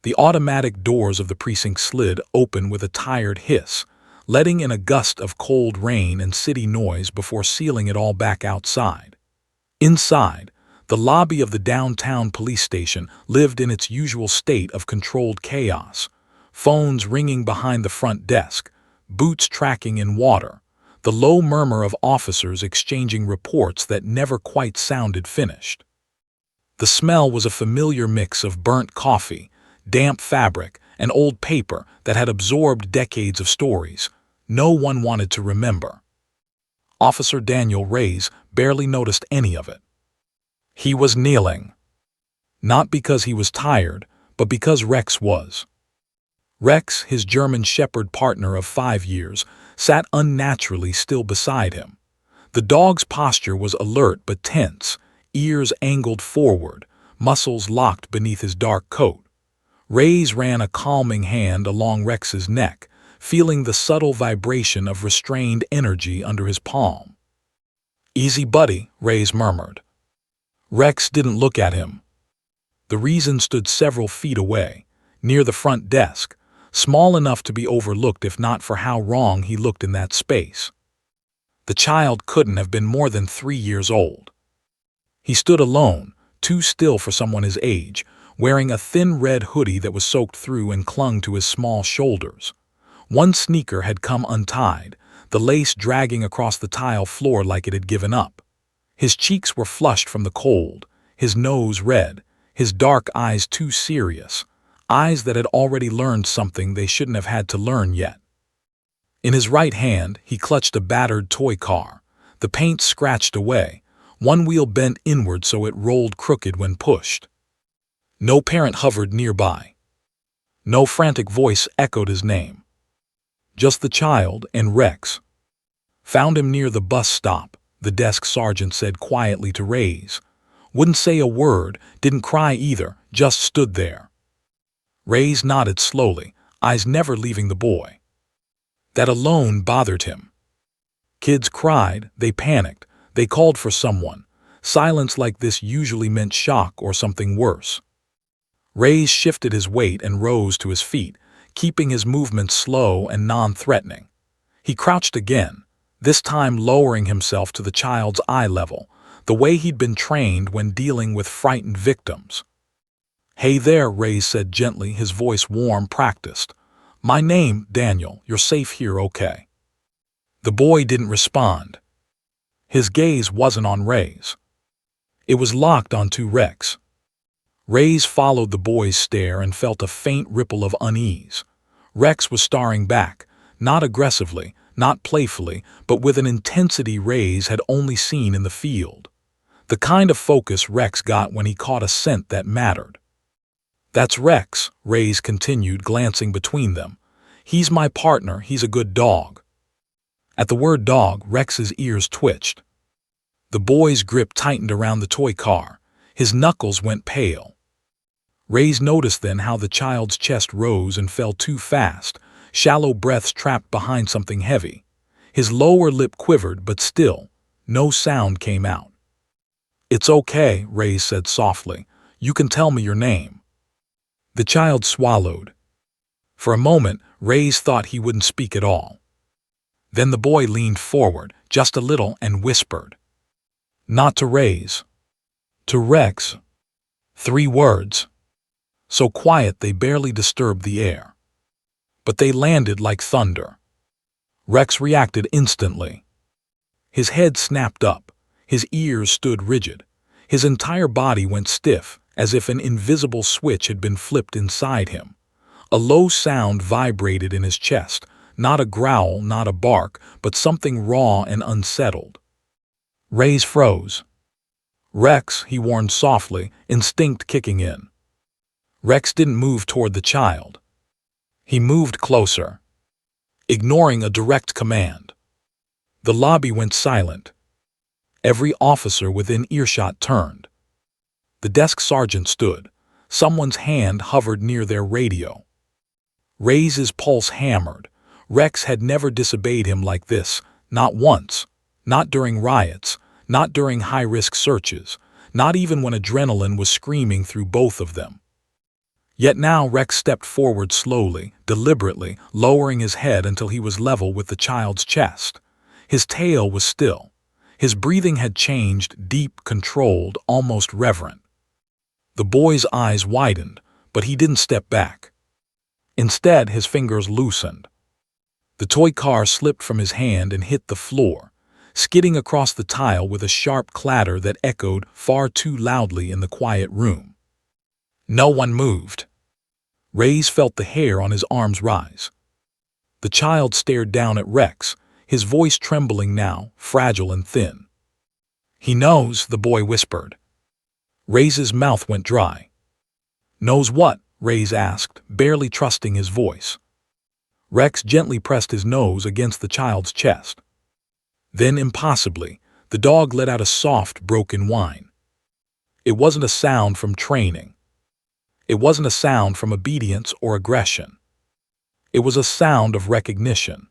The automatic doors of the precinct slid open with a tired hiss, letting in a gust of cold rain and city noise before sealing it all back outside. Inside, the lobby of the downtown police station lived in its usual state of controlled chaos. Phones ringing behind the front desk, boots tracking in water, the low murmur of officers exchanging reports that never quite sounded finished. The smell was a familiar mix of burnt coffee, damp fabric, and old paper that had absorbed decades of stories no one wanted to remember. Officer Daniel Reyes barely noticed any of it. He was kneeling. Not because he was tired, but because Rex was. Rex, his German Shepherd partner of 5 years, sat unnaturally still beside him. The dog's posture was alert but tense, ears angled forward, muscles locked beneath his dark coat. Reyes ran a calming hand along Rex's neck, feeling the subtle vibration of restrained energy under his palm. "Easy, buddy," Reyes murmured. Rex didn't look at him. The reason stood several feet away, near the front desk, small enough to be overlooked if not for how wrong he looked in that space. The child couldn't have been more than 3 years old. He stood alone, too still for someone his age, wearing a thin red hoodie that was soaked through and clung to his small shoulders. One sneaker had come untied, the lace dragging across the tile floor like it had given up. His cheeks were flushed from the cold, his nose red, his dark eyes too serious, eyes that had already learned something they shouldn't have had to learn yet. In his right hand, he clutched a battered toy car, the paint scratched away, one wheel bent inward so it rolled crooked when pushed. No parent hovered nearby. No frantic voice echoed his name. Just the child and Rex. "Found him near the bus stop," the desk sergeant said quietly to Reyes. Wouldn't say a word, didn't cry either, just stood there. Reyes nodded slowly, eyes never leaving the boy. That alone bothered him. Kids cried, they panicked, they called for someone. Silence like this usually meant shock or something worse. Reyes shifted his weight and rose to his feet, keeping his movements slow and non-threatening. He crouched again, this time lowering himself to the child's eye level, the way he'd been trained when dealing with frightened victims. "Hey there," Reyes said gently, his voice warm, practiced. "My name, Daniel. You're safe here, okay?" The boy didn't respond. His gaze wasn't on Reyes. It was locked onto Rex. Reyes followed the boy's stare and felt a faint ripple of unease. Rex was staring back, not aggressively, not playfully, but with an intensity Reyes had only seen in the field. The kind of focus Rex got when he caught a scent that mattered. "That's Rex," Reyes continued, glancing between them. "He's my partner, he's a good dog." At the word dog, Rex's ears twitched. The boy's grip tightened around the toy car. His knuckles went pale. Reyes noticed then how the child's chest rose and fell too fast, shallow breaths trapped behind something heavy. His lower lip quivered, but still, no sound came out. "It's okay," Reyes said softly. "You can tell me your name." The child swallowed. For a moment, Reyes thought he wouldn't speak at all. Then the boy leaned forward, just a little, and whispered. Not to Reyes. To Rex. 3 words. So quiet they barely disturbed the air. But they landed like thunder. Rex reacted instantly. His head snapped up, his ears stood rigid, his entire body went stiff, as if an invisible switch had been flipped inside him. A low sound vibrated in his chest, not a growl, not a bark, but something raw and unsettled. Reyes froze. "Rex," he warned softly, instinct kicking in. Rex didn't move toward the child. He moved closer, ignoring a direct command. The lobby went silent. Every officer within earshot turned. The desk sergeant stood. Someone's hand hovered near their radio. Reyes's pulse hammered. Rex had never disobeyed him like this, not once, not during riots, not during high-risk searches, not even when adrenaline was screaming through both of them. Yet now Rex stepped forward slowly, deliberately, lowering his head until he was level with the child's chest. His tail was still. His breathing had changed, deep, controlled, almost reverent. The boy's eyes widened, but he didn't step back. Instead, his fingers loosened. The toy car slipped from his hand and hit the floor, skidding across the tile with a sharp clatter that echoed far too loudly in the quiet room. No one moved. Reyes felt the hair on his arms rise. The child stared down at Rex, his voice trembling now, fragile and thin. "He knows," the boy whispered. Reyes' mouth went dry. "Knows what?" Reyes asked, barely trusting his voice. Rex gently pressed his nose against the child's chest. Then, impossibly, the dog let out a soft, broken whine. It wasn't a sound from training. It wasn't a sound from obedience or aggression. It was a sound of recognition.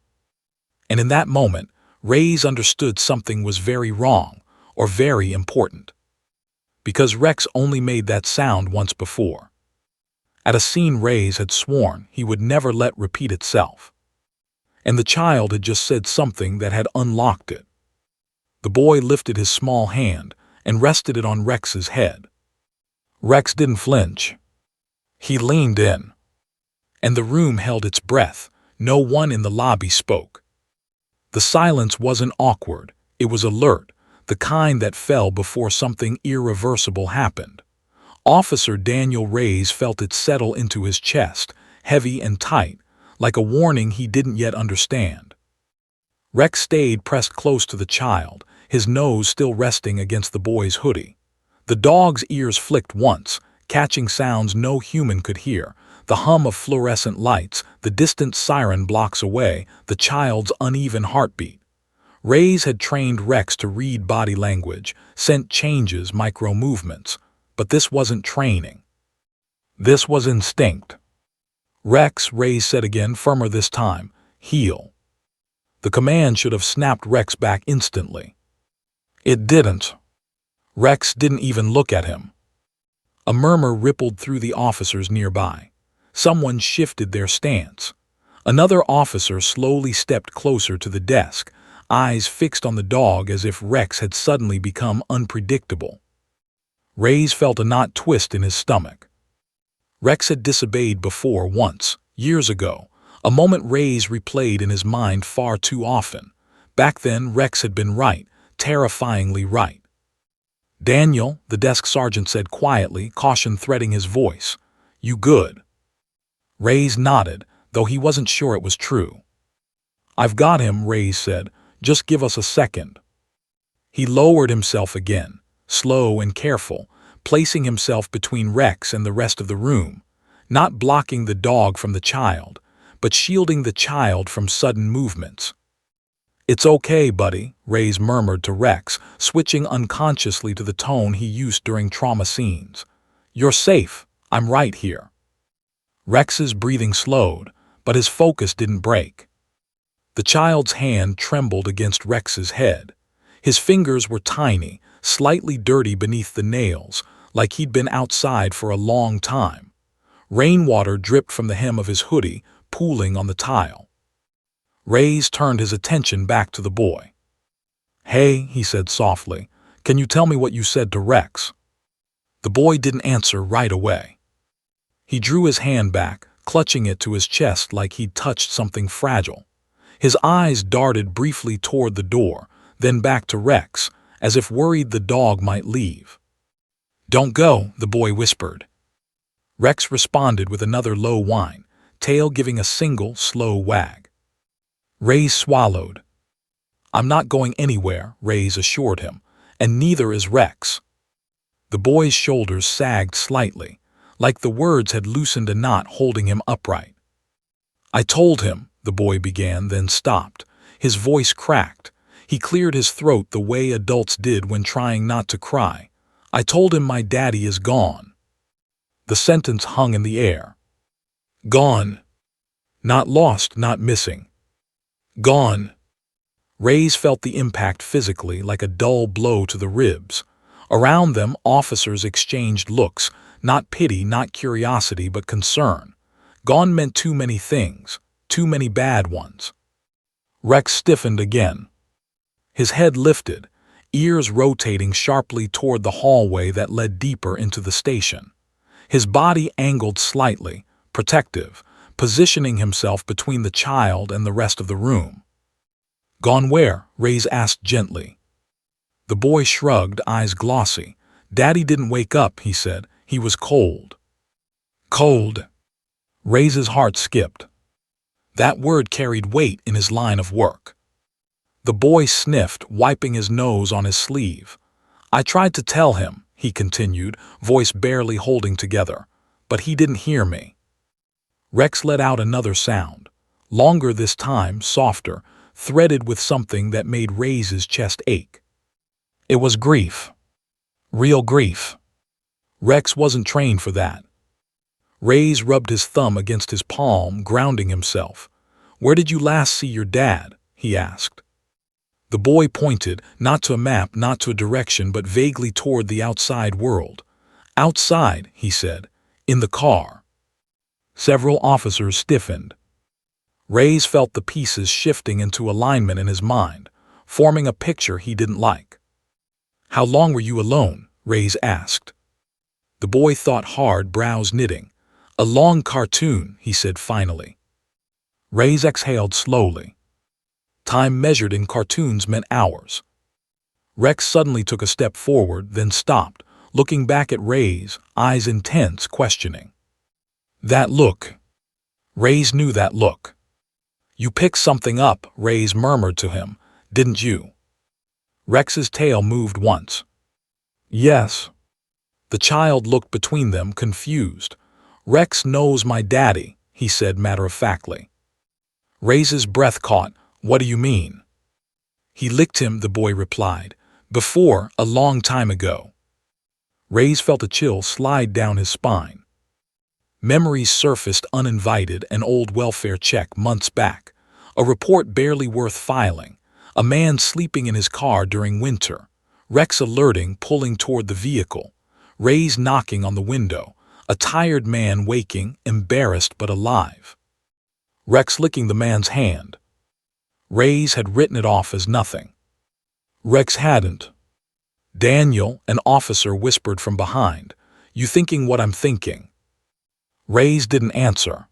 And in that moment, Reyes understood something was very wrong, or very important. Because Rex only made that sound once before. At a scene Reyes had sworn he would never let repeat itself. And the child had just said something that had unlocked it. The boy lifted his small hand and rested it on Rex's head. Rex didn't flinch. He leaned in. And the room held its breath. No one in the lobby spoke. The silence wasn't awkward. It was alert, the kind that fell before something irreversible happened. Officer Daniel Reyes felt it settle into his chest, heavy and tight, like a warning he didn't yet understand. Rex stayed pressed close to the child, his nose still resting against the boy's hoodie. The dog's ears flicked once, catching sounds no human could hear, the hum of fluorescent lights, the distant siren blocks away, the child's uneven heartbeat. Reyes had trained Rex to read body language, scent changes, micro-movements. But this wasn't training. This was instinct. "Rex," Reyes said again, firmer this time, "heel." The command should have snapped Rex back instantly. It didn't. Rex didn't even look at him. A murmur rippled through the officers nearby. Someone shifted their stance. Another officer slowly stepped closer to the desk, eyes fixed on the dog as if Rex had suddenly become unpredictable. Reyes felt a knot twist in his stomach. Rex had disobeyed before once, years ago, a moment Reyes replayed in his mind far too often. Back then, Rex had been right, terrifyingly right. "Daniel," the desk sergeant said quietly, caution threading his voice. "You good?" Reyes nodded, though he wasn't sure it was true. "I've got him," Reyes said. "Just give us a second." He lowered himself again, slow and careful, placing himself between Rex and the rest of the room, not blocking the dog from the child, but shielding the child from sudden movements. "It's okay, buddy," Reyes murmured to Rex, switching unconsciously to the tone he used during trauma scenes. "You're safe. I'm right here." Rex's breathing slowed, but his focus didn't break. The child's hand trembled against Rex's head. His fingers were tiny, slightly dirty beneath the nails, like he'd been outside for a long time. Rainwater dripped from the hem of his hoodie, pooling on the tile. Reyes turned his attention back to the boy. "Hey," he said softly, "can you tell me what you said to Rex?" The boy didn't answer right away. He drew his hand back, clutching it to his chest like he'd touched something fragile. His eyes darted briefly toward the door, then back to Rex, as if worried the dog might leave. "Don't go," the boy whispered. Rex responded with another low whine, tail giving a single, slow wag. Reyes swallowed. "I'm not going anywhere," Reyes assured him, "and neither is Rex." The boy's shoulders sagged slightly, like the words had loosened a knot holding him upright. "I told him," the boy began, then stopped. His voice cracked. He cleared his throat the way adults did when trying not to cry. "I told him my daddy is gone." The sentence hung in the air. Gone. Not lost, not missing. Gone. Reyes felt the impact physically, like a dull blow to the ribs. Around them, officers exchanged looks, Not pity, not curiosity, but concern. Gone meant too many things, too many bad ones. Rex stiffened again. His head lifted, ears rotating sharply toward the hallway that led deeper into the station. His body angled slightly, protective, positioning himself between the child and the rest of the room. "Gone where?" Reyes asked gently. The boy shrugged, eyes glossy. "Daddy didn't wake up," he said. "He was cold." Cold. Reyes's heart skipped. That word carried weight in his line of work. The boy sniffed, wiping his nose on his sleeve. "I tried to tell him," he continued, voice barely holding together, "but he didn't hear me." Rex let out another sound, longer this time, softer, threaded with something that made Reyes's chest ache. It was grief. Real grief. Rex wasn't trained for that. Reyes rubbed his thumb against his palm, grounding himself. "Where did you last see your dad?" he asked. The boy pointed, not to a map, not to a direction, but vaguely toward the outside world. "Outside," he said. "In the car." Several officers stiffened. Reyes felt the pieces shifting into alignment in his mind, forming a picture he didn't like. "How long were you alone?" Reyes asked. The boy thought hard, brows knitting. "A long cartoon," he said finally. Reyes exhaled slowly. Time measured in cartoons meant hours. Rex suddenly took a step forward, then stopped, looking back at Reyes, eyes intense, questioning. "That look." Reyes knew that look. "You picked something up," Reyes murmured to him, "didn't you?" Rex's tail moved once. "Yes." The child looked between them, confused. "Rex knows my daddy," he said matter-of-factly. Reyes's breath caught. "What do you mean?" "He licked him," the boy replied. "Before, a long time ago." Reyes felt a chill slide down his spine. Memories surfaced uninvited, an old welfare check months back, a report barely worth filing, a man sleeping in his car during winter, Rex alerting, pulling toward the vehicle, Reyes knocking on the window, a tired man waking, embarrassed but alive. Rex licking the man's hand. Reyes had written it off as nothing. Rex hadn't. "Daniel," an officer whispered from behind, "you thinking what I'm thinking?" Reyes didn't answer.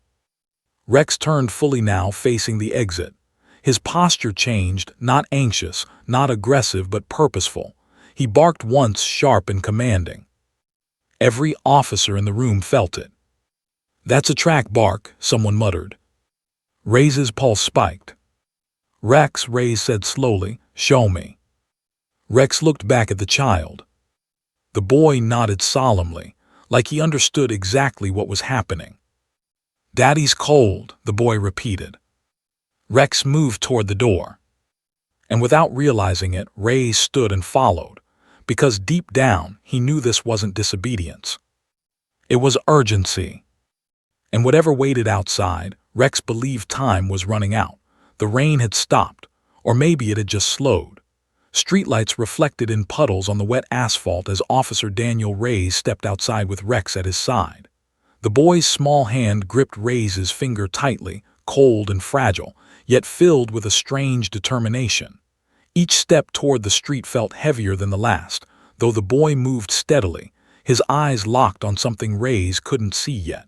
Rex turned fully now, facing the exit. His posture changed, not anxious, not aggressive, but purposeful. He barked once, sharp and commanding. Every officer in the room felt it. "That's a track bark," someone muttered. Reyes's pulse spiked. "Rex," Reyes said slowly, "show me." Rex looked back at the child. The boy nodded solemnly, like he understood exactly what was happening. "Daddy's cold," the boy repeated. Rex moved toward the door. And without realizing it, Reyes stood and followed, because deep down he knew this wasn't disobedience. It was urgency. And whatever waited outside, Rex believed time was running out. The rain had stopped, or maybe it had just slowed. Streetlights reflected in puddles on the wet asphalt as Officer Daniel Reyes stepped outside with Rex at his side. The boy's small hand gripped Reyes's finger tightly, cold and fragile, yet filled with a strange determination. Each step toward the street felt heavier than the last, though the boy moved steadily, his eyes locked on something Reyes couldn't see yet.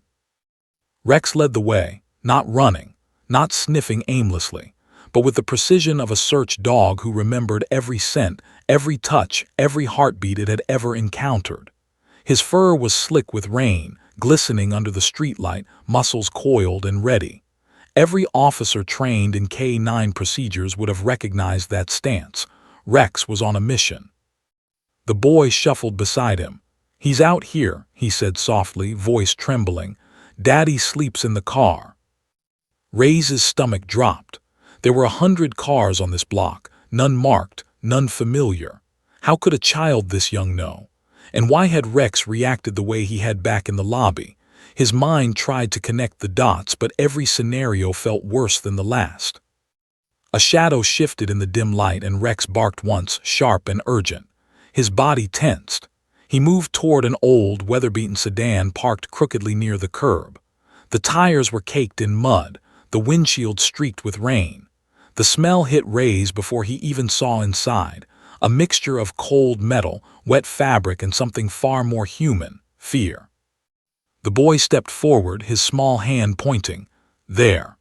Rex led the way, not running, not sniffing aimlessly, but with the precision of a search dog who remembered every scent, every touch, every heartbeat it had ever encountered. His fur was slick with rain, glistening under the streetlight, muscles coiled and ready. Every officer trained in K-9 procedures would have recognized that stance. Rex was on a mission. The boy shuffled beside him. "He's out here," he said softly, voice trembling. "Daddy sleeps in the car." Reyes's stomach dropped. There were 100 cars on this block, none marked, none familiar. How could a child this young know? And why had Rex reacted the way he had back in the lobby? His mind tried to connect the dots, but every scenario felt worse than the last. A shadow shifted in the dim light and Rex barked once, sharp and urgent. His body tensed. He moved toward an old, weather-beaten sedan parked crookedly near the curb. The tires were caked in mud, the windshield streaked with rain. The smell hit Ray's before he even saw inside, a mixture of cold metal, wet fabric, and something far more human, fear. The boy stepped forward, his small hand pointing. There.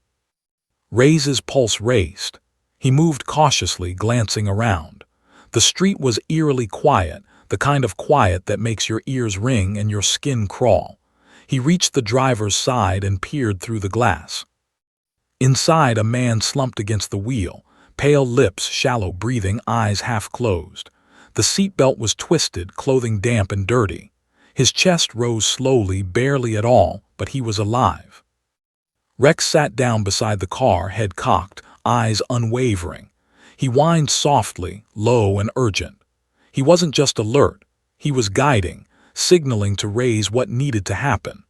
Ray's pulse raced. He moved cautiously, glancing around. The street was eerily quiet, the kind of quiet that makes your ears ring and your skin crawl. He reached the driver's side and peered through the glass. Inside, a man slumped against the wheel, pale lips, shallow breathing, eyes half closed. The seatbelt was twisted, clothing damp and dirty. His chest rose slowly, barely at all, but he was alive. Rex sat down beside the car, head cocked, eyes unwavering. He whined softly, low and urgent. He wasn't just alert, he was guiding, signaling to Ray's what needed to happen.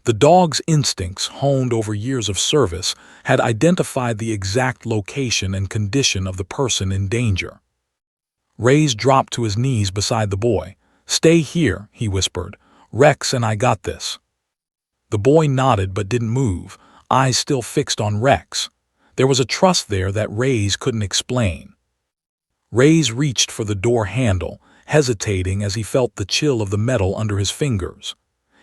The dog's instincts, honed over years of service, had identified the exact location and condition of the person in danger. Ray's dropped to his knees beside the boy. "Stay here," he whispered. "Rex and I got this." The boy nodded but didn't move, eyes still fixed on Rex. There was a trust there that Ray's couldn't explain. Ray's reached for the door handle, hesitating as he felt the chill of the metal under his fingers.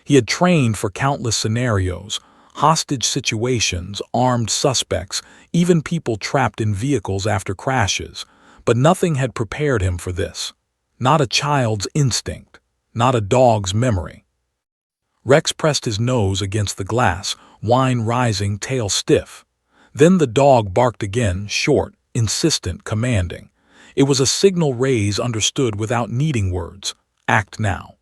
He had trained for countless scenarios, hostage situations, armed suspects, even people trapped in vehicles after crashes, but nothing had prepared him for this. Not a child's instinct, not a dog's memory. Rex pressed his nose against the glass, whine rising, tail stiff. Then the dog barked again, short, insistent, commanding. It was a signal Ray's understood without needing words. Act now.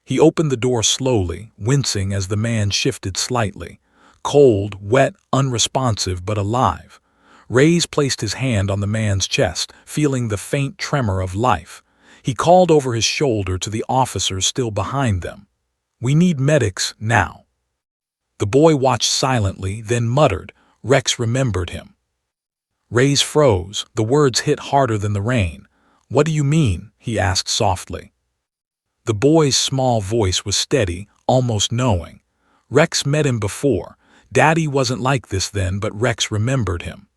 He opened the door slowly, wincing as the man shifted slightly. Cold, wet, unresponsive, but alive. Ray's placed his hand on the man's chest, feeling the faint tremor of life. He called over his shoulder to the officers still behind them. "We need medics, now." The boy watched silently, then muttered. Rex remembered him. Ray's froze, the words hit harder than the rain. "What do you mean?" he asked softly. The boy's small voice was steady, almost knowing. Rex met him before. Daddy wasn't like this then, but Rex remembered him.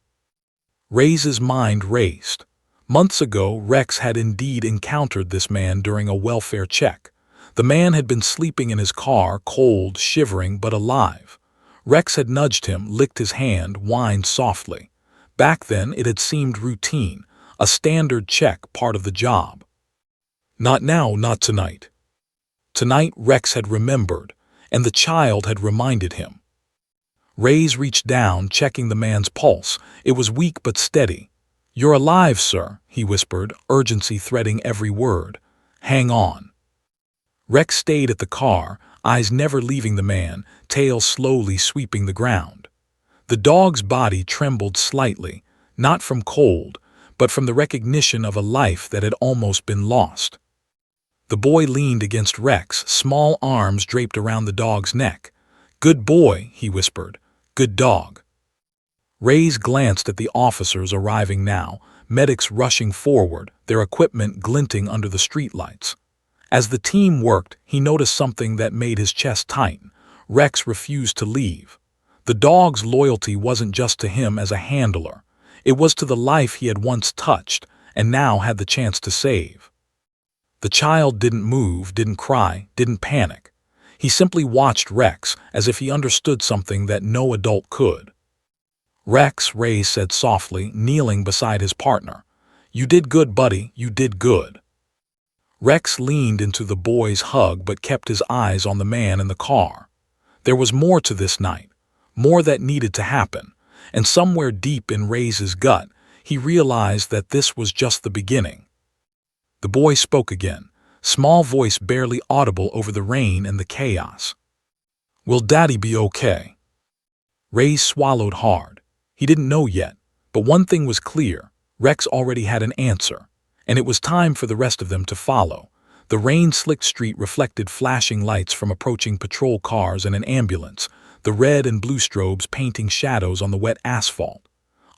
Ray's mind raced. Months ago, Rex had indeed encountered this man during a welfare check. The man had been sleeping in his car, cold, shivering, but alive. Rex had nudged him, licked his hand, whined softly. Back then, it had seemed routine, a standard check, part of the job. Not now, not tonight. Tonight, Rex had remembered, and the child had reminded him. Ray's reached down, checking the man's pulse. It was weak but steady. "You're alive, sir," he whispered, urgency threading every word. "Hang on." Rex stayed at the car, eyes never leaving the man, tail slowly sweeping the ground. The dog's body trembled slightly, not from cold, but from the recognition of a life that had almost been lost. The boy leaned against Rex, small arms draped around the dog's neck. "Good boy," he whispered. "Good dog." Ray's glanced at the officers arriving now, medics rushing forward, their equipment glinting under the streetlights. As the team worked, he noticed something that made his chest tighten. Rex refused to leave. The dog's loyalty wasn't just to him as a handler. It was to the life he had once touched and now had the chance to save. The child didn't move, didn't cry, didn't panic. He simply watched Rex as if he understood something that no adult could. "Rex," Ray said softly, kneeling beside his partner. "You did good, buddy, you did good." Rex leaned into the boy's hug but kept his eyes on the man in the car. There was more to this night, more that needed to happen, and somewhere deep in Ray's gut, he realized that this was just the beginning. The boy spoke again, small voice barely audible over the rain and the chaos. "Will Daddy be okay?" Ray swallowed hard. He didn't know yet, but one thing was clear. Rex already had an answer, and it was time for the rest of them to follow. The rain-slicked street reflected flashing lights from approaching patrol cars and an ambulance, the red and blue strobes painting shadows on the wet asphalt.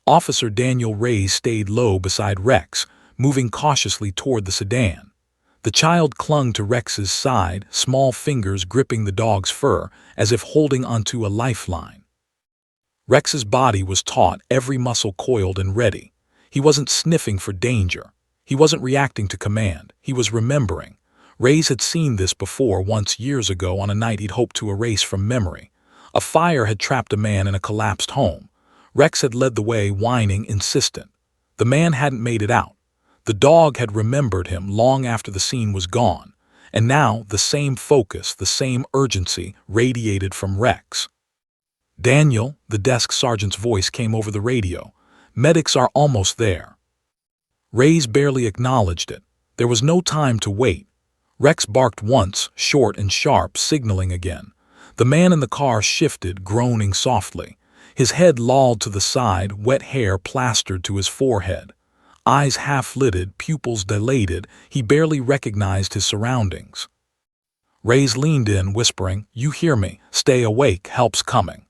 Officer Daniel Ray's stayed low beside Rex, moving cautiously toward the sedan. The child clung to Rex's side, small fingers gripping the dog's fur, as if holding onto a lifeline. Rex's body was taut, every muscle coiled and ready. He wasn't sniffing for danger. He wasn't reacting to command. He was remembering. Reyes had seen this before once years ago on a night he'd hoped to erase from memory. A fire had trapped a man in a collapsed home. Rex had led the way, whining, insistent. The man hadn't made it out. The dog had remembered him long after the scene was gone, and now the same focus, the same urgency radiated from Rex. "Daniel," the desk sergeant's voice came over the radio. "Medics are almost there." Reyes barely acknowledged it. There was no time to wait. Rex barked once, short and sharp, signaling again. The man in the car shifted, groaning softly. His head lolled to the side, wet hair plastered to his forehead. Eyes half-lidded, pupils dilated, he barely recognized his surroundings. Reyes leaned in, whispering, "You hear me. Stay awake, help's coming."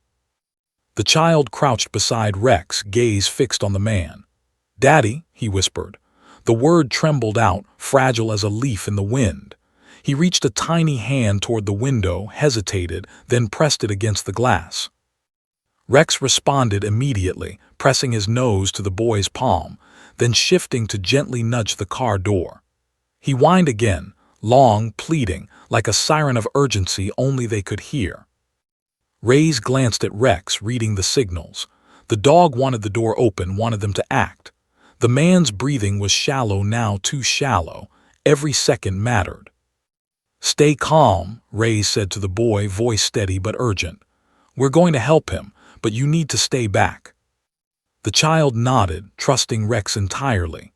The child crouched beside Rex, gaze fixed on the man. "Daddy," he whispered. The word trembled out, fragile as a leaf in the wind. He reached a tiny hand toward the window, hesitated, then pressed it against the glass. Rex responded immediately, pressing his nose to the boy's palm, then shifting to gently nudge the car door. He whined again, long, pleading, like a siren of urgency only they could hear. Reyes glanced at Rex, reading the signals. The dog wanted the door open, wanted them to act. The man's breathing was shallow now, too shallow. Every second mattered. "Stay calm," Reyes said to the boy, voice steady but urgent. "We're going to help him, but you need to stay back." The child nodded, trusting Rex entirely.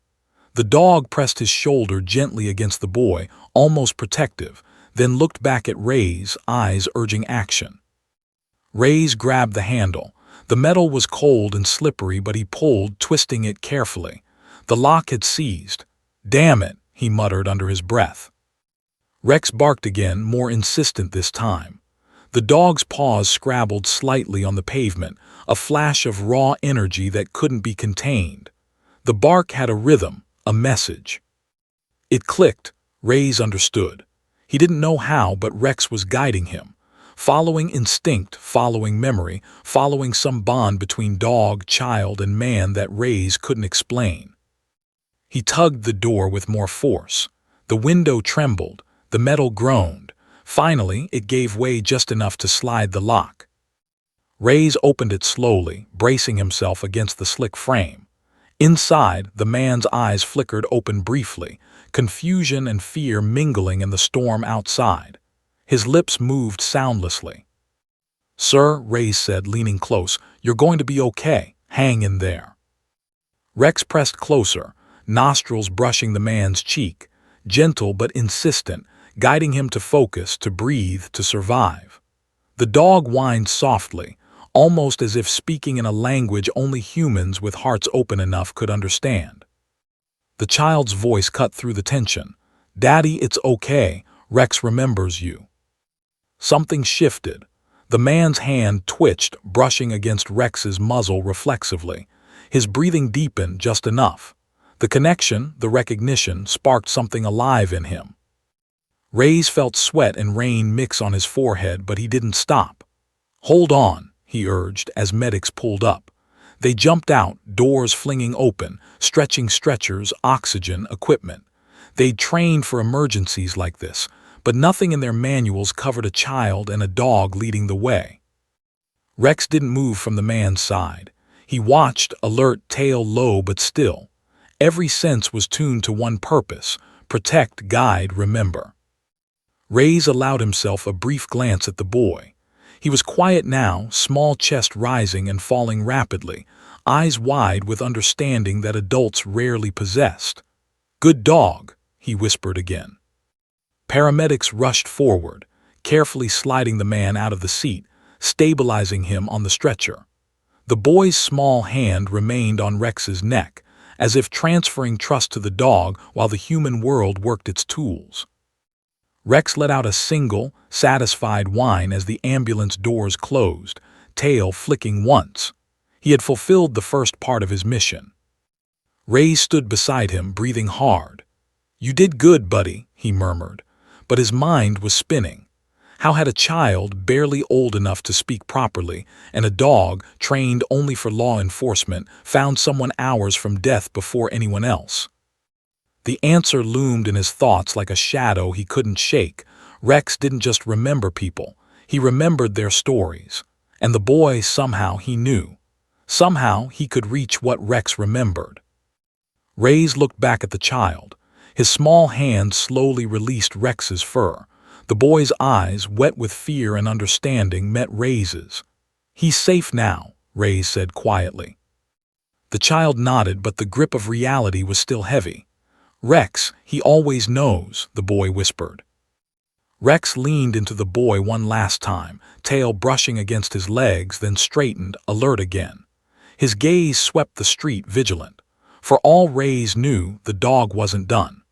The dog pressed his shoulder gently against the boy, almost protective, then looked back at Reyes, eyes urging action. Reyes grabbed the handle. The metal was cold and slippery, but he pulled, twisting it carefully. The lock had seized. "Damn it," he muttered under his breath. Rex barked again, more insistent this time. The dog's paws scrabbled slightly on the pavement, a flash of raw energy that couldn't be contained. The bark had a rhythm, a message. It clicked. Reyes understood. He didn't know how, but Rex was guiding him. Following instinct, following memory, following some bond between dog, child, and man that Reyes couldn't explain. He tugged the door with more force. The window trembled. The metal groaned. Finally, it gave way just enough to slide the lock. Reyes opened it slowly, bracing himself against the slick frame. Inside, the man's eyes flickered open briefly, confusion and fear mingling in the storm outside. His lips moved soundlessly. "Sir," Reyes said, leaning close, "you're going to be okay. Hang in there." Rex pressed closer, nostrils brushing the man's cheek, gentle but insistent, guiding him to focus, to breathe, to survive. The dog whined softly, almost as if speaking in a language only humans with hearts open enough could understand. The child's voice cut through the tension. "Daddy, it's okay. Rex remembers you." Something shifted. The man's hand twitched, brushing against Rex's muzzle reflexively. His breathing deepened just enough. The connection, the recognition, sparked something alive in him. Reyes felt sweat and rain mix on his forehead, but he didn't stop. "Hold on," he urged as medics pulled up. They jumped out, doors flinging open, stretching stretchers, oxygen, equipment. They'd trained for emergencies like this, but nothing in their manuals covered a child and a dog leading the way. Rex didn't move from the man's side. He watched, alert, tail low but still. Every sense was tuned to one purpose: protect, guide, remember. Reyes allowed himself a brief glance at the boy. He was quiet now, small chest rising and falling rapidly, eyes wide with understanding that adults rarely possessed. "Good dog," he whispered again. Paramedics rushed forward, carefully sliding the man out of the seat, stabilizing him on the stretcher. The boy's small hand remained on Rex's neck, as if transferring trust to the dog while the human world worked its tools. Rex let out a single, satisfied whine as the ambulance doors closed, tail flicking once. He had fulfilled the first part of his mission. Reyes stood beside him, breathing hard. "You did good, buddy," he murmured, but his mind was spinning. How had a child barely old enough to speak properly, and a dog trained only for law enforcement, found someone hours from death before anyone else? The answer loomed in his thoughts like a shadow he couldn't shake. Rex didn't just remember people, he remembered their stories. And the boy, somehow, he knew. Somehow, he could reach what Rex remembered. Reyes looked back at the child. His small hand slowly released Rex's fur. The boy's eyes, wet with fear and understanding, met Reyes's. "He's safe now," Reyes said quietly. The child nodded, but the grip of reality was still heavy. "Rex, he always knows," the boy whispered. Rex leaned into the boy one last time, tail brushing against his legs, then straightened, alert again. His gaze swept the street, vigilant. For all Reyes knew, the dog wasn't done.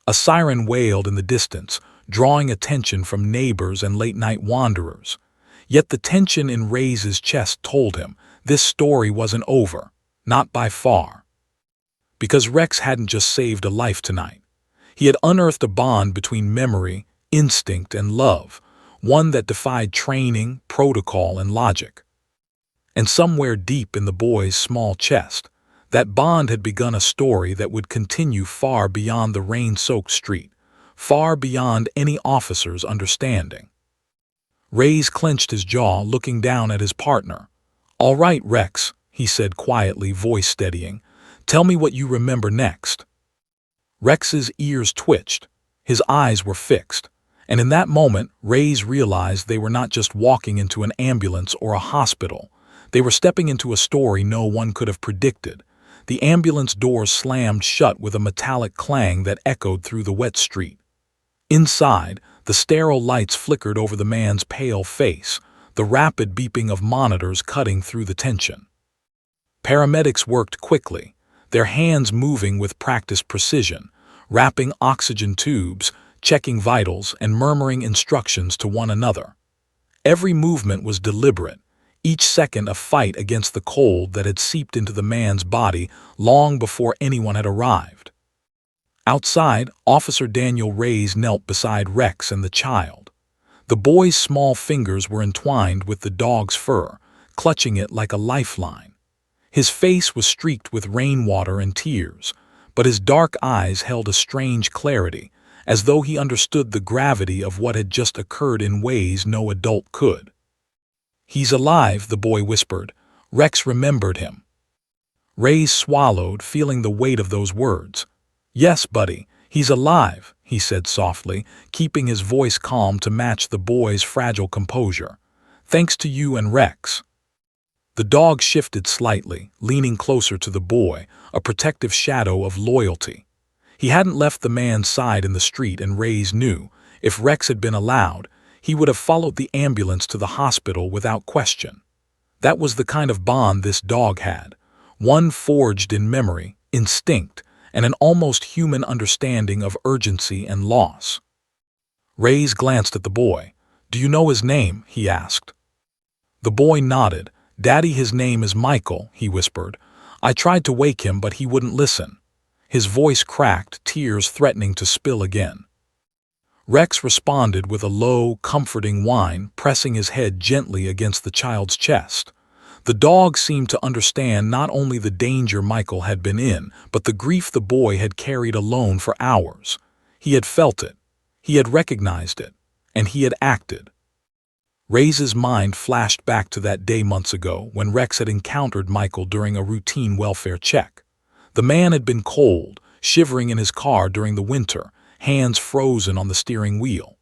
A siren wailed in the distance, drawing attention from neighbors and late-night wanderers. Yet the tension in Reyes's chest told him this story wasn't over, not by far. Because Rex hadn't just saved a life tonight. He had unearthed a bond between memory, instinct, and love, one that defied training, protocol, and logic. And somewhere deep in the boy's small chest, that bond had begun a story that would continue far beyond the rain-soaked street, far beyond any officer's understanding. Reyes clenched his jaw, looking down at his partner. "All right, Rex," he said quietly, voice steadying. "Tell me what you remember next." Rex's ears twitched. His eyes were fixed. And in that moment, Reyes realized they were not just walking into an ambulance or a hospital. They were stepping into a story no one could have predicted. The ambulance doors slammed shut with a metallic clang that echoed through the wet street. Inside, the sterile lights flickered over the man's pale face, the rapid beeping of monitors cutting through the tension. Paramedics worked quickly, their hands moving with practiced precision, wrapping oxygen tubes, checking vitals, and murmuring instructions to one another. Every movement was deliberate, each second a fight against the cold that had seeped into the man's body long before anyone had arrived. Outside, Officer Daniel Reyes knelt beside Rex and the child. The boy's small fingers were entwined with the dog's fur, clutching it like a lifeline. His face was streaked with rainwater and tears, but his dark eyes held a strange clarity, as though he understood the gravity of what had just occurred in ways no adult could. "He's alive," the boy whispered. Rex remembered him. Reyes swallowed, feeling the weight of those words. "Yes, buddy, he's alive," he said softly, keeping his voice calm to match the boy's fragile composure. "Thanks to you and Rex." The dog shifted slightly, leaning closer to the boy, a protective shadow of loyalty. He hadn't left the man's side in the street, and Reyes knew, if Rex had been allowed, he would have followed the ambulance to the hospital without question. That was the kind of bond this dog had, one forged in memory, instinct, and an almost human understanding of urgency and loss. Reyes glanced at the boy. "Do you know his name?" he asked. The boy nodded. "Daddy, his name is Michael," he whispered. "I tried to wake him, but he wouldn't listen." His voice cracked, tears threatening to spill again. Rex responded with a low, comforting whine, pressing his head gently against the child's chest. The dog seemed to understand not only the danger Michael had been in, but the grief the boy had carried alone for hours. He had felt it, he had recognized it, and he had acted. Reyes's mind flashed back to that day months ago when Rex had encountered Michael during a routine welfare check. The man had been cold, shivering in his car during the winter, hands frozen on the steering wheel.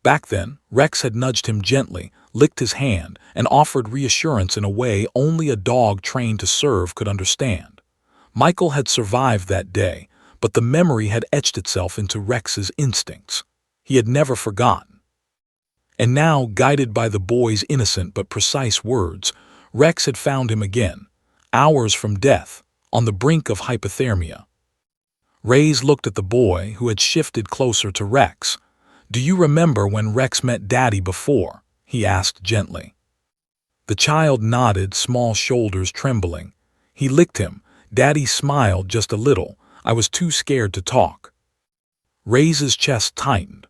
Back then, Rex had nudged him gently, licked his hand, and offered reassurance in a way only a dog trained to serve could understand. Michael had survived that day, but the memory had etched itself into Rex's instincts. He had never forgotten. And now, guided by the boy's innocent but precise words, Rex had found him again, hours from death, on the brink of hypothermia. Reyes looked at the boy, who had shifted closer to Rex. "Do you remember when Rex met Daddy before?" he asked gently. The child nodded, small shoulders trembling. "He licked him. Daddy smiled just a little. I was too scared to talk." Ray's chest tightened.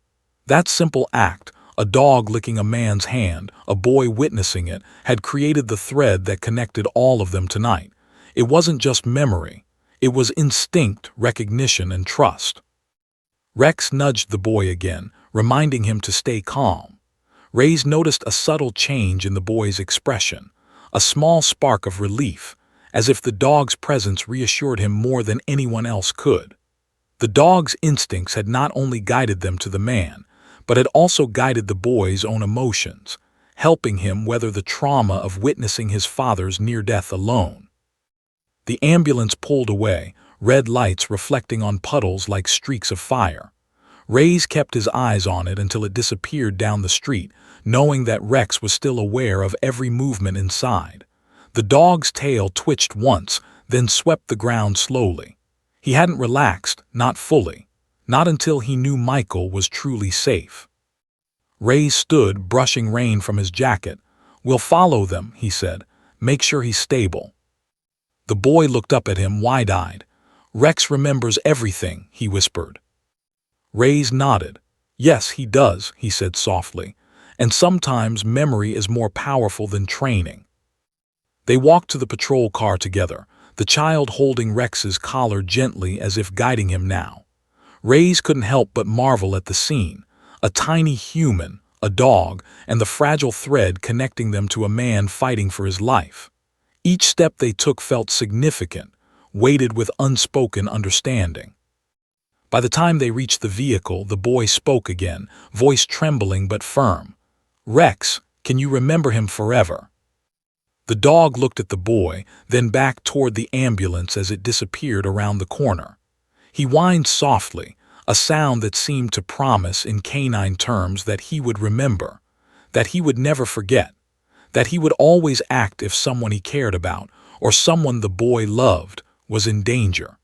That simple act, a dog licking a man's hand, a boy witnessing it, had created the thread that connected all of them tonight. It wasn't just memory. It was instinct, recognition, and trust. Rex nudged the boy again, reminding him to stay calm. Ray's noticed a subtle change in the boy's expression, a small spark of relief, as if the dog's presence reassured him more than anyone else could. The dog's instincts had not only guided them to the man, but had also guided the boy's own emotions, helping him weather the trauma of witnessing his father's near-death alone. The ambulance pulled away, red lights reflecting on puddles like streaks of fire. Ray's kept his eyes on it until it disappeared down the street, knowing that Rex was still aware of every movement inside. The dog's tail twitched once, then swept the ground slowly. He hadn't relaxed, not fully, not until he knew Michael was truly safe. Ray stood, brushing rain from his jacket. "We'll follow them," he said. "Make sure he's stable." The boy looked up at him wide-eyed. "Rex remembers everything," he whispered. Ray's nodded. "Yes, he does," he said softly. "And sometimes memory is more powerful than training." They walked to the patrol car together, the child holding Rex's collar gently as if guiding him now. Ray's couldn't help but marvel at the scene, a tiny human, a dog, and the fragile thread connecting them to a man fighting for his life. Each step they took felt significant, weighted with unspoken understanding. By the time they reached the vehicle, the boy spoke again, voice trembling but firm. "Rex, can you remember him forever?" The dog looked at the boy, then back toward the ambulance as it disappeared around the corner. He whined softly, a sound that seemed to promise in canine terms that he would remember, that he would never forget, that he would always act if someone he cared about, or someone the boy loved, was in danger.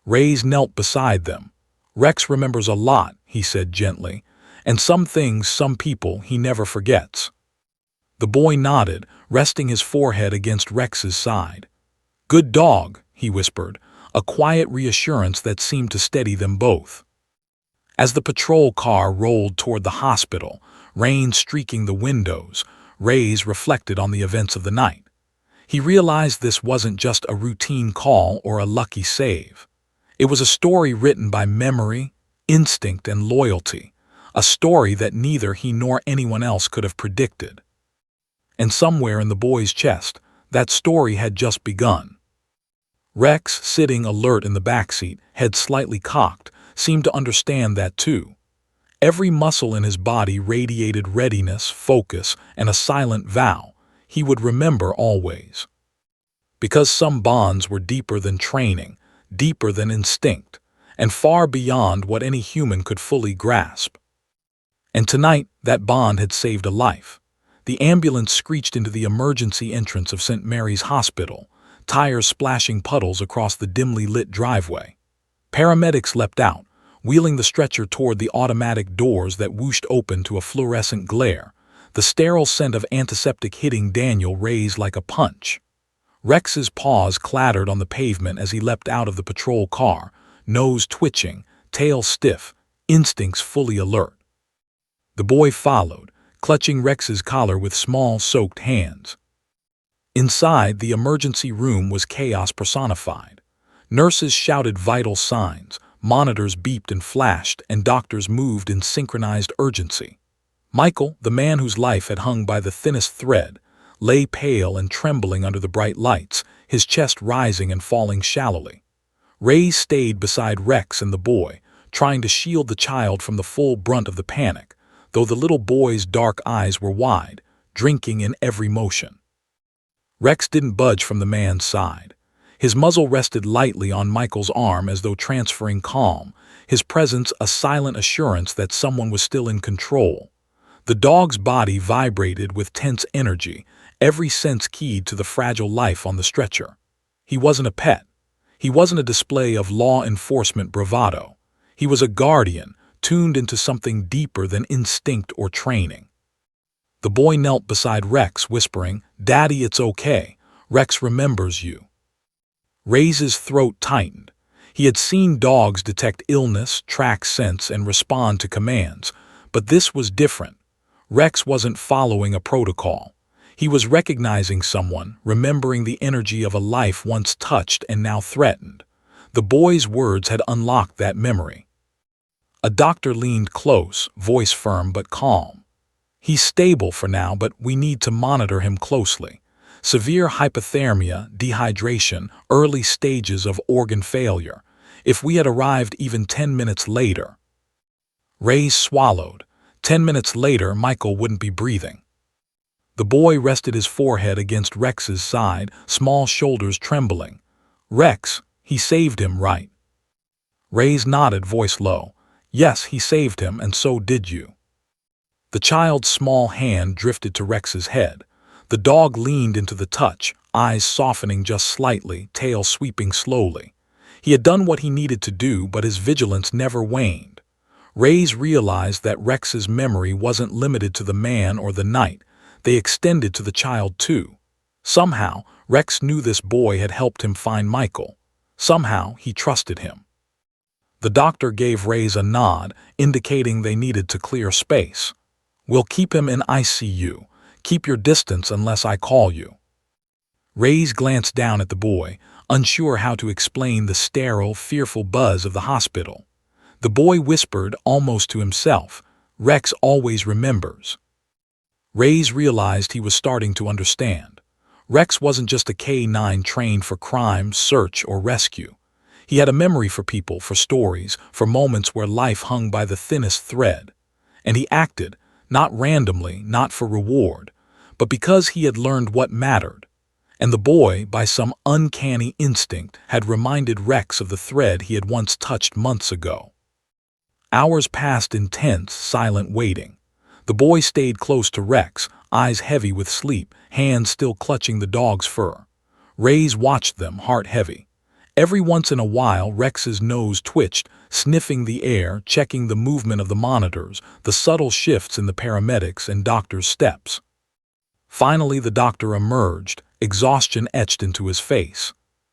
Ray's knelt beside them. "Rex remembers a lot," he said gently, "and some things, some people, he never forgets." The boy nodded, resting his forehead against Rex's side. "Good dog," he whispered, a quiet reassurance that seemed to steady them both. As the patrol car rolled toward the hospital, rain streaking the windows, Ray's reflected on the events of the night. He realized this wasn't just a routine call or a lucky save. It was a story written by memory, instinct, and loyalty, a story that neither he nor anyone else could have predicted. And somewhere in the boy's chest, that story had just begun. Rex, sitting alert in the backseat, head slightly cocked, seemed to understand that too. Every muscle in his body radiated readiness, focus, and a silent vow he would remember always. Because some bonds were deeper than training, deeper than instinct, and far beyond what any human could fully grasp. And tonight, that bond had saved a life. The ambulance screeched into the emergency entrance of St. Mary's Hospital, tires splashing puddles across the dimly lit driveway. Paramedics leapt out, wheeling the stretcher toward the automatic doors that whooshed open to a fluorescent glare, the sterile scent of antiseptic hitting Daniel Ray's like a punch. Rex's paws clattered on the pavement as he leapt out of the patrol car, nose twitching, tail stiff, instincts fully alert. The boy followed, clutching Rex's collar with small, soaked hands. Inside, the emergency room was chaos personified. Nurses shouted vital signs, monitors beeped and flashed, and doctors moved in synchronized urgency. Michael, the man whose life had hung by the thinnest thread, lay pale and trembling under the bright lights, his chest rising and falling shallowly. Ray stayed beside Rex and the boy, trying to shield the child from the full brunt of the panic, though the little boy's dark eyes were wide, drinking in every motion. Rex didn't budge from the man's side. His muzzle rested lightly on Michael's arm as though transferring calm, his presence a silent assurance that someone was still in control. The dog's body vibrated with tense energy, every sense keyed to the fragile life on the stretcher. He wasn't a pet. He wasn't a display of law enforcement bravado. He was a guardian, tuned into something deeper than instinct or training. The boy knelt beside Rex, whispering, "Daddy, it's okay. Rex remembers you." Ray's throat tightened. He had seen dogs detect illness, track scents, and respond to commands, but this was different. Rex wasn't following a protocol. He was recognizing someone, remembering the energy of a life once touched and now threatened. The boy's words had unlocked that memory. A doctor leaned close, voice firm but calm. He's stable for now, but we need to monitor him closely. Severe hypothermia, dehydration, early stages of organ failure. If we had arrived even 10 minutes later. Reyes swallowed. 10 minutes later, Michael wouldn't be breathing. The boy rested his forehead against Rex's side, small shoulders trembling. Rex, he saved him, right? Reyes nodded, voice low. Yes, he saved him, and so did you. The child's small hand drifted to Rex's head. The dog leaned into the touch, eyes softening just slightly, tail sweeping slowly. He had done what he needed to do, but his vigilance never waned. Reyes realized that Rex's memory wasn't limited to the man or the night. They extended to the child too. Somehow, Rex knew this boy had helped him find Michael. Somehow, he trusted him. The doctor gave Reyes a nod, indicating they needed to clear space. We'll keep him in ICU. Keep your distance unless I call you. Reyes glanced down at the boy, unsure how to explain the sterile, fearful buzz of the hospital. The boy whispered, almost to himself, Rex always remembers. Reyes realized he was starting to understand. Rex wasn't just a K-9 trained for crime, search, or rescue. He had a memory for people, for stories, for moments where life hung by the thinnest thread. And he acted, not randomly, not for reward, but because he had learned what mattered. And the boy, by some uncanny instinct, had reminded Rex of the thread he had once touched months ago. Hours passed in tense, silent waiting. The boy stayed close to Rex, eyes heavy with sleep, hands still clutching the dog's fur. Reyes watched them, heart heavy. Every once in a while, Rex's nose twitched, sniffing the air, checking the movement of the monitors, the subtle shifts in the paramedics' and doctors' steps. Finally, the doctor emerged, exhaustion etched into his face.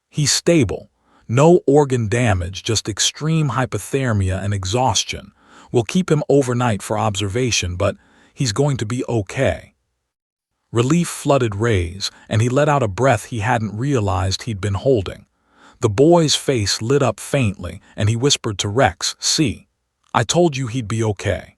He's stable. No organ damage, just extreme hypothermia and exhaustion. We'll keep him overnight for observation, but he's going to be okay. Relief flooded Reyes, and he let out a breath he hadn't realized he'd been holding. The boy's face lit up faintly, and he whispered to Rex, "See, I told you he'd be okay."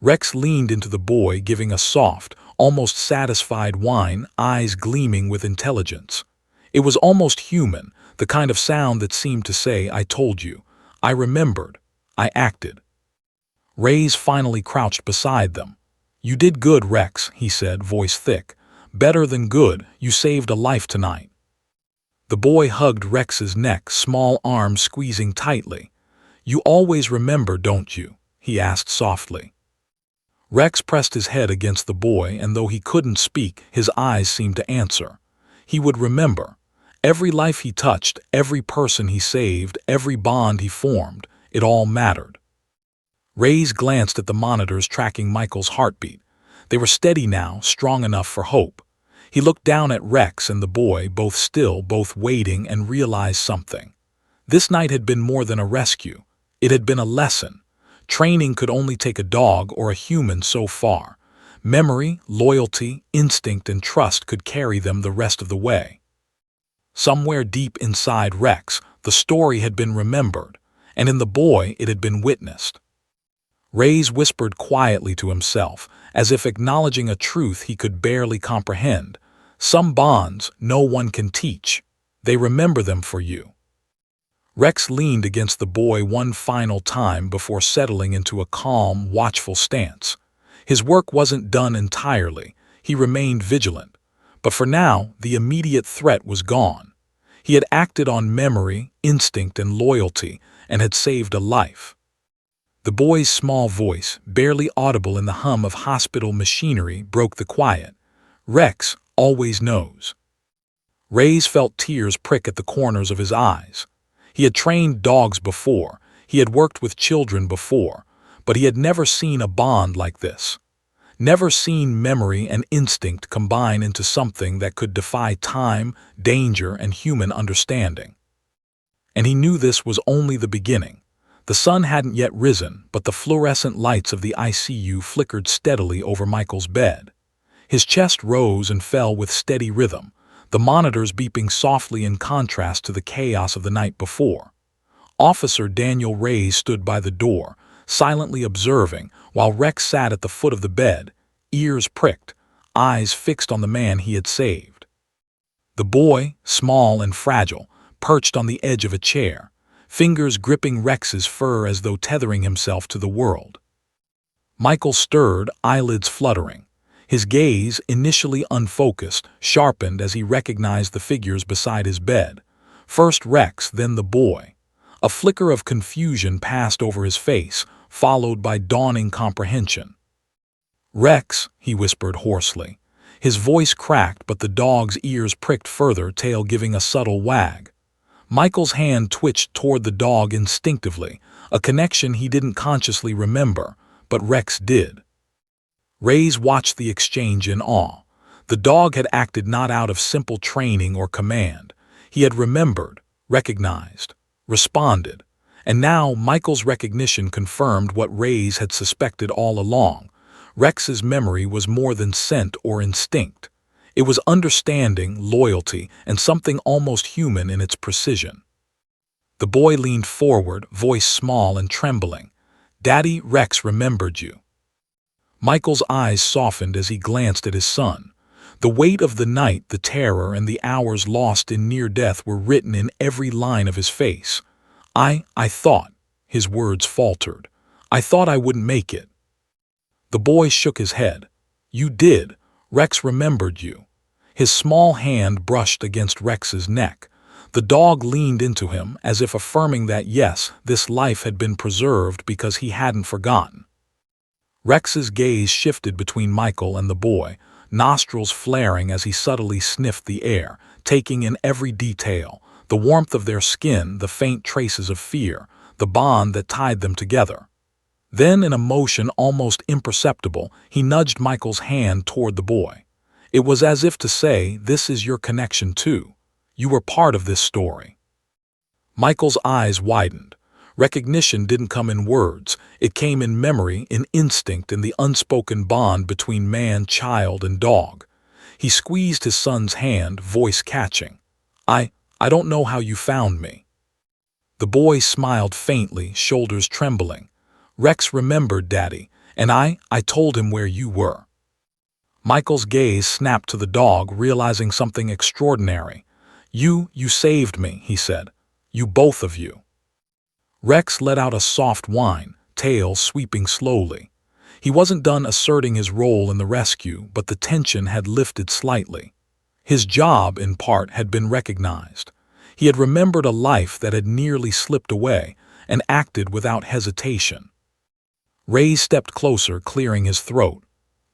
Rex leaned into the boy, giving a soft, almost satisfied whine, eyes gleaming with intelligence. It was almost human, the kind of sound that seemed to say, I told you, I remembered, I acted. Reyes finally crouched beside them. You did good, Rex, he said, voice thick. Better than good, you saved a life tonight. The boy hugged Rex's neck, small arms squeezing tightly. You always remember, don't you? He asked softly. Rex pressed his head against the boy, and though he couldn't speak, his eyes seemed to answer. He would remember. Every life he touched, every person he saved, every bond he formed, it all mattered. Reyes glanced at the monitors tracking Michael's heartbeat. They were steady now, strong enough for hope. He looked down at Rex and the boy, both still, both waiting, and realized something. This night had been more than a rescue. It had been a lesson. Training could only take a dog or a human so far. Memory, loyalty, instinct, and trust could carry them the rest of the way. Somewhere deep inside Rex, the story had been remembered, and in the boy it had been witnessed. Reyes whispered quietly to himself, as if acknowledging a truth he could barely comprehend. Some bonds no one can teach. They remember them for you. Rex leaned against the boy one final time before settling into a calm, watchful stance. His work wasn't done entirely. He remained vigilant. But for now, the immediate threat was gone. He had acted on memory, instinct, and loyalty, and had saved a life. The boy's small voice, barely audible in the hum of hospital machinery, broke the quiet. Rex always knows. Reyes felt tears prick at the corners of his eyes. He had trained dogs before, he had worked with children before, but he had never seen a bond like this. Never seen memory and instinct combine into something that could defy time, danger, and human understanding. And he knew this was only the beginning. The sun hadn't yet risen, but the fluorescent lights of the ICU flickered steadily over Michael's bed. His chest rose and fell with steady rhythm, the monitors beeping softly in contrast to the chaos of the night before. Officer Daniel Reyes stood by the door, silently observing, while Rex sat at the foot of the bed, ears pricked, eyes fixed on the man he had saved. The boy, small and fragile, perched on the edge of a chair, fingers gripping Rex's fur as though tethering himself to the world. Michael stirred, eyelids fluttering. His gaze, initially unfocused, sharpened as he recognized the figures beside his bed. First Rex, then the boy. A flicker of confusion passed over his face, followed by dawning comprehension. "Rex," he whispered hoarsely. His voice cracked, but the dog's ears pricked further, tail giving a subtle wag. Michael's hand twitched toward the dog instinctively, a connection he didn't consciously remember, but Rex did. Reyes watched the exchange in awe. The dog had acted not out of simple training or command. He had remembered, recognized, responded, and now Michael's recognition confirmed what Reyes had suspected all along. Rex's memory was more than scent or instinct. It was understanding, loyalty, and something almost human in its precision. The boy leaned forward, voice small and trembling. "Daddy, Rex remembered you." Michael's eyes softened as he glanced at his son. The weight of the night, the terror, and the hours lost in near death were written in every line of his face. I thought," his words faltered. "I thought I wouldn't make it." The boy shook his head. "You did. Rex remembered you." His small hand brushed against Rex's neck. The dog leaned into him, as if affirming that yes, this life had been preserved because he hadn't forgotten. Rex's gaze shifted between Michael and the boy, nostrils flaring as he subtly sniffed the air, taking in every detail, the warmth of their skin, the faint traces of fear, the bond that tied them together. Then, in a motion almost imperceptible, he nudged Michael's hand toward the boy. It was as if to say, "This is your connection too. You were part of this story." Michael's eyes widened. Recognition didn't come in words. It came in memory, in instinct, in the unspoken bond between man, child, and dog. He squeezed his son's hand, voice catching. I don't know how you found me." The boy smiled faintly, shoulders trembling. "Rex remembered, Daddy, and I told him where you were." Michael's gaze snapped to the dog, realizing something extraordinary. You saved me," he said. "You both of you." Rex let out a soft whine, tail sweeping slowly. He wasn't done asserting his role in the rescue, but the tension had lifted slightly. His job, in part, had been recognized. He had remembered a life that had nearly slipped away, and acted without hesitation. Reyes stepped closer, clearing his throat.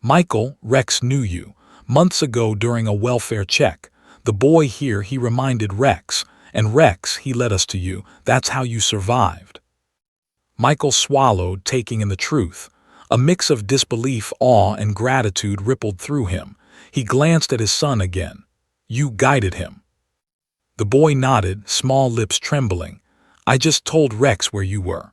"Michael, Rex knew you. Months ago during a welfare check. The boy here, he reminded Rex. And Rex, he led us to you. That's how you survived." Michael swallowed, taking in the truth. A mix of disbelief, awe, and gratitude rippled through him. He glanced at his son again. "You guided him." The boy nodded, small lips trembling. "I just told Rex where you were."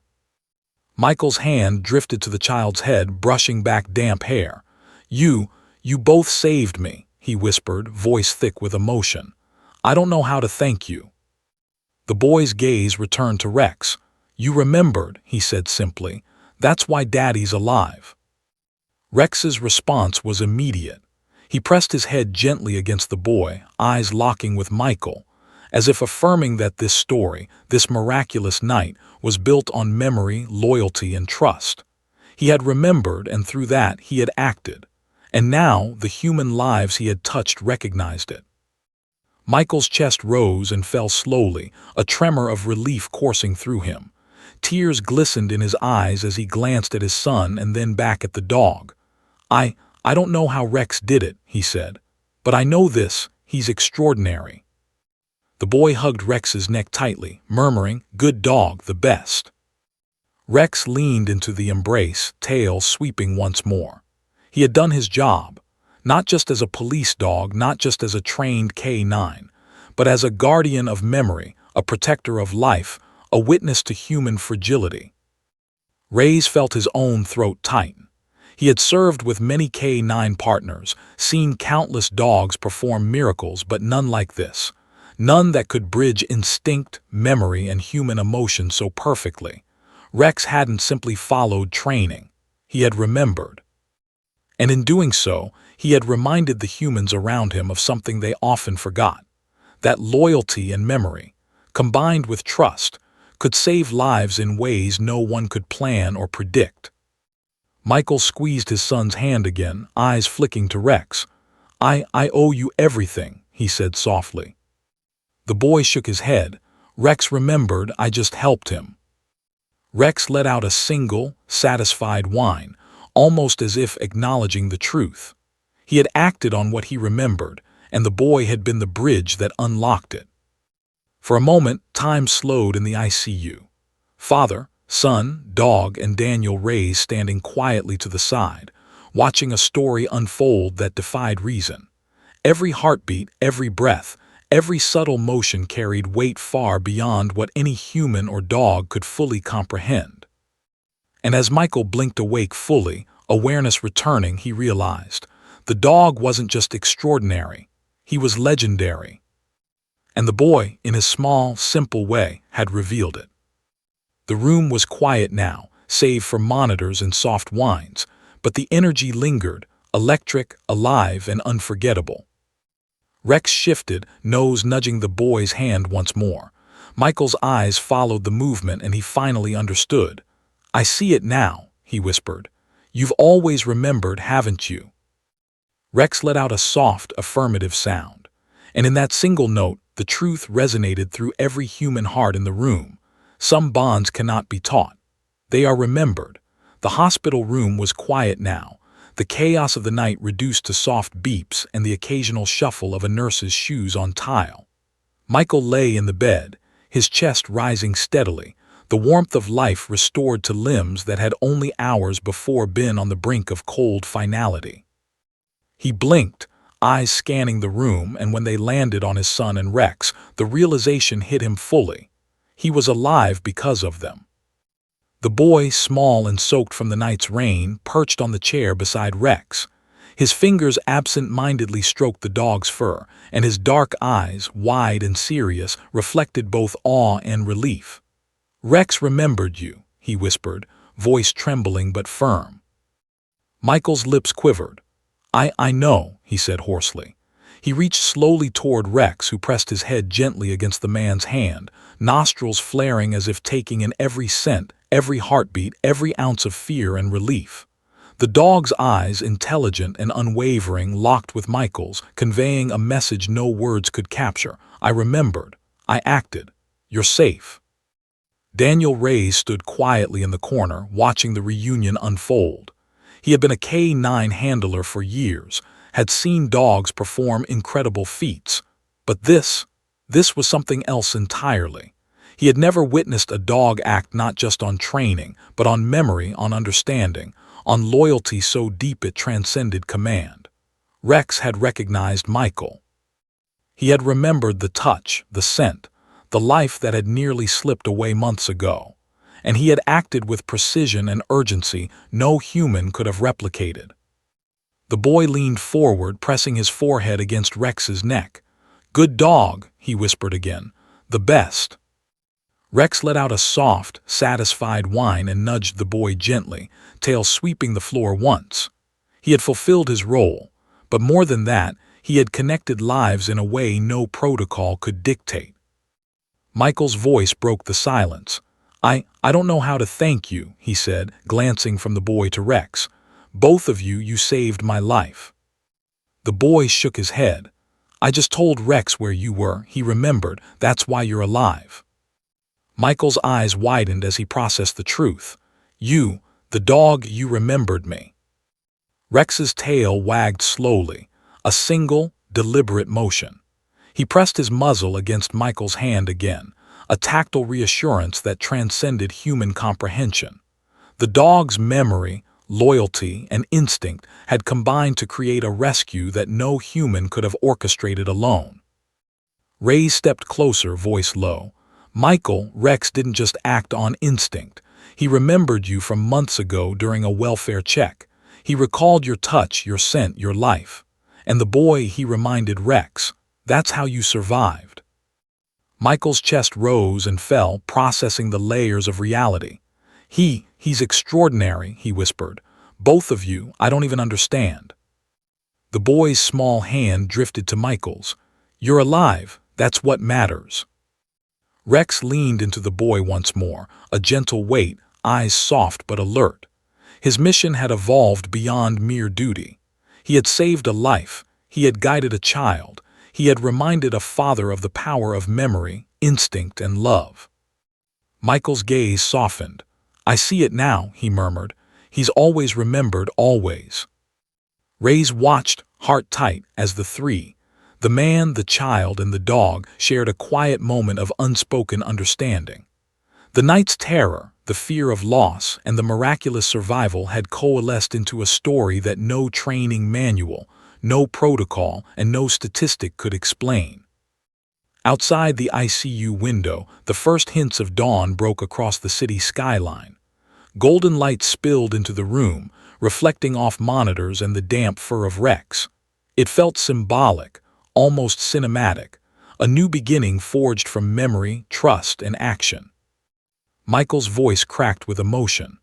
Michael's hand drifted to the child's head, brushing back damp hair. You both saved me," he whispered, voice thick with emotion. "I don't know how to thank you." The boy's gaze returned to Rex. "You remembered," he said simply. "That's why Daddy's alive." Rex's response was immediate. He pressed his head gently against the boy, eyes locking with Michael, as if affirming that this story, this miraculous night, was built on memory, loyalty, and trust. He had remembered, and through that he had acted. And now the human lives he had touched recognized it. Michael's chest rose and fell slowly, a tremor of relief coursing through him. Tears glistened in his eyes as he glanced at his son and then back at the dog. I don't know how Rex did it," he said. "But I know this, he's extraordinary." The boy hugged Rex's neck tightly, murmuring, "Good dog, the best." Rex leaned into the embrace, tail sweeping once more. He had done his job. Not just as a police dog, not just as a trained K9, but as a guardian of memory, a protector of life, a witness to human fragility. Reyes felt his own throat tighten. He had served with many K-9 partners, seen countless dogs perform miracles, but none like this. None that could bridge instinct, memory, and human emotion so perfectly. Rex hadn't simply followed training. He had remembered. And in doing so, he had reminded the humans around him of something they often forgot. That loyalty and memory, combined with trust, could save lives in ways no one could plan or predict. Michael squeezed his son's hand again, eyes flicking to Rex. I owe you everything," he said softly. The boy shook his head. Rex remembered I just helped him. Rex let out a single, satisfied whine, almost as if acknowledging the truth. He had acted on what he remembered, and the boy had been the bridge that unlocked it. For a moment, time slowed in the ICU. Father, son, dog, and Daniel Reyes standing quietly to the side, watching a story unfold that defied reason. Every heartbeat, every breath, every subtle motion carried weight far beyond what any human or dog could fully comprehend. And as Michael blinked awake fully, awareness returning, he realized the dog wasn't just extraordinary, he was legendary. And the boy, in his small, simple way, had revealed it. The room was quiet now, save for monitors and soft whines, but the energy lingered, electric, alive, and unforgettable. Rex shifted, nose nudging the boy's hand once more. Michael's eyes followed the movement and he finally understood. "I see it now," he whispered. "You've always remembered, haven't you?" Rex let out a soft, affirmative sound. And in that single note, the truth resonated through every human heart in the room. Some bonds cannot be taught. They are remembered. The hospital room was quiet now, the chaos of the night reduced to soft beeps and the occasional shuffle of a nurse's shoes on tile. Michael lay in the bed, his chest rising steadily, the warmth of life restored to limbs that had only hours before been on the brink of cold finality. He blinked, eyes scanning the room, and when they landed on his son and Rex, the realization hit him fully. He was alive because of them. The boy, small and soaked from the night's rain, perched on the chair beside Rex. His fingers absent-mindedly stroked the dog's fur, and his dark eyes, wide and serious, reflected both awe and relief. "Rex remembered you," he whispered, voice trembling but firm. Michael's lips quivered. I know," he said hoarsely. He reached slowly toward Rex, who pressed his head gently against the man's hand, nostrils flaring as if taking in every scent, every heartbeat, every ounce of fear and relief. The dog's eyes, intelligent and unwavering, locked with Michael's, conveying a message no words could capture. "I remembered. I acted. You're safe." Daniel Reyes stood quietly in the corner, watching the reunion unfold. He had been a K-9 handler for years, had seen dogs perform incredible feats. But this was something else entirely. He had never witnessed a dog act not just on training, but on memory, on understanding, on loyalty so deep it transcended command. Rex had recognized Michael. He had remembered the touch, the scent, the life that had nearly slipped away months ago. And he had acted with precision and urgency no human could have replicated. The boy leaned forward, pressing his forehead against Rex's neck. "Good dog," he whispered again. "The best." Rex let out a soft, satisfied whine and nudged the boy gently, tail sweeping the floor once. He had fulfilled his role, but more than that, he had connected lives in a way no protocol could dictate. Michael's voice broke the silence. I don't know how to thank you," he said, glancing from the boy to Rex. "Both of you saved my life." The boy shook his head. "I just told Rex where you were," he remembered. "That's why you're alive." Michael's eyes widened as he processed the truth. "You, the dog, you remembered me." Rex's tail wagged slowly, a single, deliberate motion. He pressed his muzzle against Michael's hand again, a tactile reassurance that transcended human comprehension. The dog's memory, loyalty, and instinct had combined to create a rescue that no human could have orchestrated alone. Reyes stepped closer, voice low. Michael, Rex didn't just act on instinct. He remembered you from months ago during a welfare check. He recalled your touch, your scent, your life. And the boy, he reminded Rex, that's how you survived. Michael's chest rose and fell, processing the layers of reality. He's extraordinary, he whispered. Both of you, I don't even understand. The boy's small hand drifted to Michael's. You're alive, that's what matters. Rex leaned into the boy once more, a gentle weight, eyes soft but alert. His mission had evolved beyond mere duty. He had saved a life, he had guided a child, he had reminded a father of the power of memory, instinct, and love. Michael's gaze softened. I see it now, he murmured. He's always remembered, always. Reyes watched, heart tight, as the three, the man, the child, and the dog, shared a quiet moment of unspoken understanding. The night's terror, the fear of loss, and the miraculous survival had coalesced into a story that no training manual, no protocol, and no statistic could explain. Outside the ICU window, the first hints of dawn broke across the city skyline. Golden light spilled into the room, reflecting off monitors and the damp fur of Rex. It felt symbolic, almost cinematic, a new beginning forged from memory, trust, and action. Michael's voice cracked with emotion.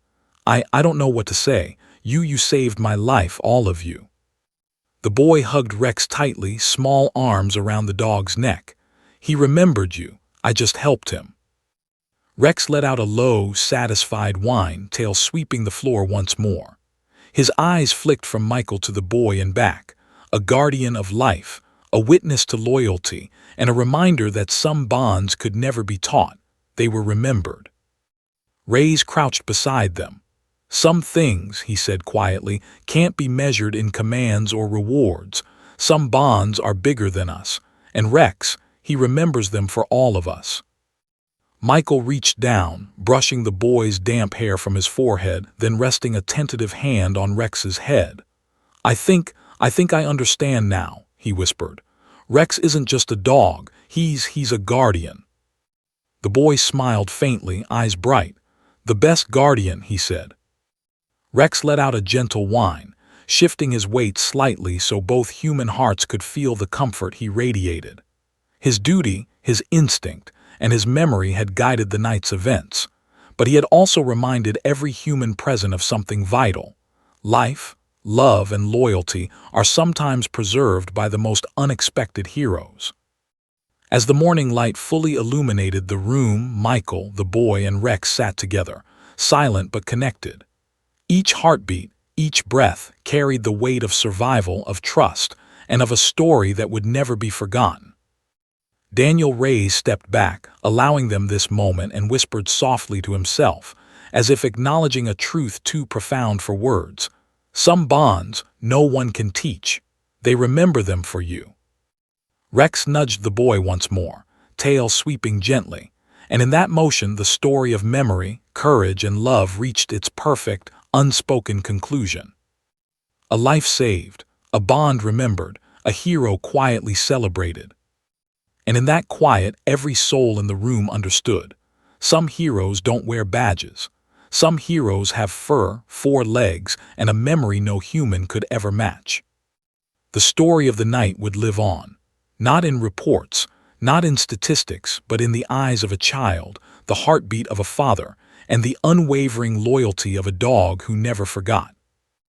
I don't know what to say. You saved my life, all of you. The boy hugged Rex tightly, small arms around the dog's neck. He remembered you. I just helped him. Rex let out a low, satisfied whine, tail sweeping the floor once more. His eyes flicked from Michael to the boy and back, a guardian of life, a witness to loyalty, and a reminder that some bonds could never be taught. They were remembered. Reyes crouched beside them. Some things, he said quietly, can't be measured in commands or rewards. Some bonds are bigger than us, and Rex, he remembers them for all of us. Michael reached down, brushing the boy's damp hair from his forehead, then resting a tentative hand on Rex's head. I think I understand now, he whispered. Rex isn't just a dog, he's a guardian. The boy smiled faintly, eyes bright. The best guardian, he said. Rex let out a gentle whine, shifting his weight slightly so both human hearts could feel the comfort he radiated. His duty, his instinct, and his memory had guided the night's events, but he had also reminded every human present of something vital. Life, love, and loyalty are sometimes preserved by the most unexpected heroes. As the morning light fully illuminated the room, Michael, the boy, and Rex sat together, silent but connected. Each heartbeat, each breath carried the weight of survival, of trust, and of a story that would never be forgotten. Daniel Reyes stepped back, allowing them this moment, and whispered softly to himself, as if acknowledging a truth too profound for words. Some bonds no one can teach. They remember them for you. Rex nudged the boy once more, tail sweeping gently, and in that motion the story of memory, courage, and love reached its perfect, unspoken conclusion. A life saved, a bond remembered, a hero quietly celebrated. And in that quiet, every soul in the room understood. Some heroes don't wear badges. Some heroes have fur, 4 legs, and a memory no human could ever match. The story of the night would live on, not in reports, not in statistics, but in the eyes of a child, the heartbeat of a father, and the unwavering loyalty of a dog who never forgot.